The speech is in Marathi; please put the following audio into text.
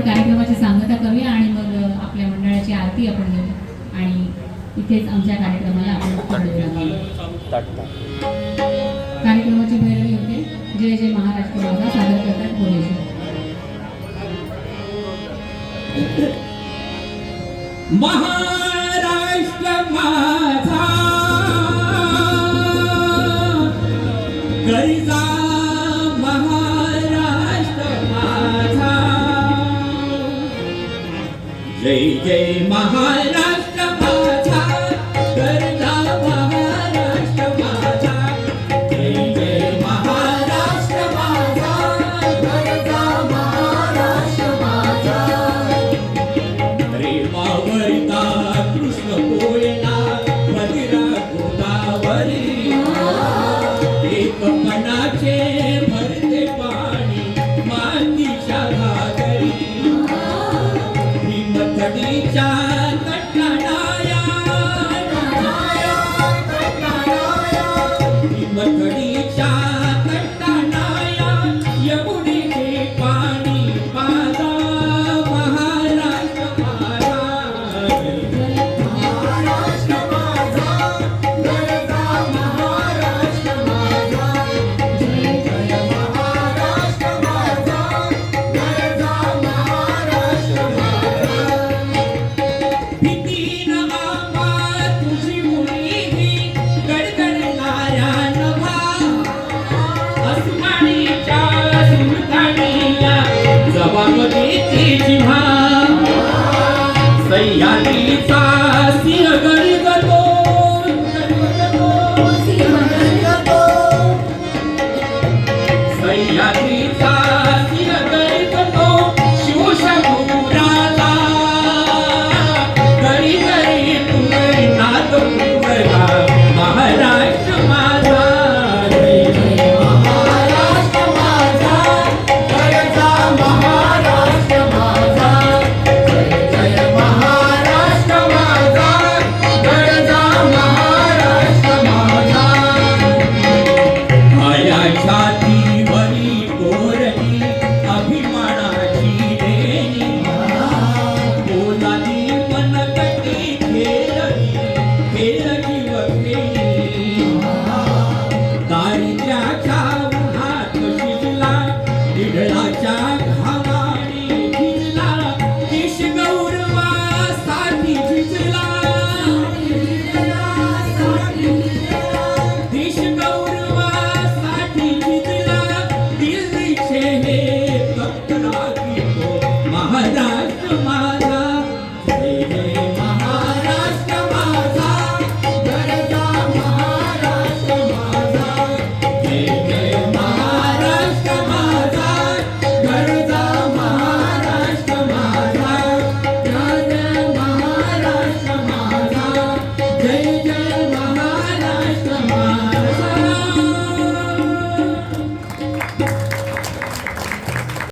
कार्यक्रमाची सांगता करूया आणि मग आपल्या मंडळाची आरती आपण घेऊ आणि इथेच आमच्या कार्यक्रमाला आपण कार्यक्रमाची भैरवी होते. जय जय महाराष्ट्र माझा सादर करतात भोलेजी. महाराष्ट्र माझा गरजा, महाराष्ट्र माझा जय जय महाराष्ट्र माझा गरजा, महाराष्ट्र माझा जय जय महाराष्ट्र माझा गरजा, महाराष्ट्र माझा प्रेमावरिता कृष्ण कोयना मदिरा गोदावरी एकपणाचे भरते पाणी मातीच्या घागरी हिमथडीच्या कटाळाया हिमथडीच्या कटाळाया यमुनेचे पाणी माझा महाराष्ट्र माझा महाराष्ट्र माझा गरजा, महाराष्ट्र माझा जय जय महाराष्ट्र माझा गरजा, महाराष्ट्र माझा भीतीन आवा तुझी मुलगी गडगडणाऱ्या नभा अस्मानीच्या सुलतानीला जबाब देते जिव्हा सह्याद्रीचा सिंह गरजतो सह्याद्रीचा सिंह गरजतो शिवशंभूराला घरी घरी तुम्ही नाद पुरला महाराष्ट्र माझा जय जय महाराष्ट्र माझा गरजा, महाराष्ट्र माझा जय जय महाराष्ट्र माझा गरजा, महाराष्ट्र माझा माया छातीवरी कोरली अभिमानाची देणी बोलादी मनगटी खेळली वगळी दारिद्र्याच्या उन्हात शिजला निढळाच्या घामाने भिजला देश गौरवासाठी झिजला देश गौरवासाठी झिजला दिल्लीचे हे भक्त राखीतो महाराष्ट्र माझा जय जय महाराष्ट्र माझा गरजा, महाराष्ट्र माझा जय जय महाराष्ट्र माझा गरजा, महाराष्ट्र माझा जय जय महाराष्ट्र माझा जय जय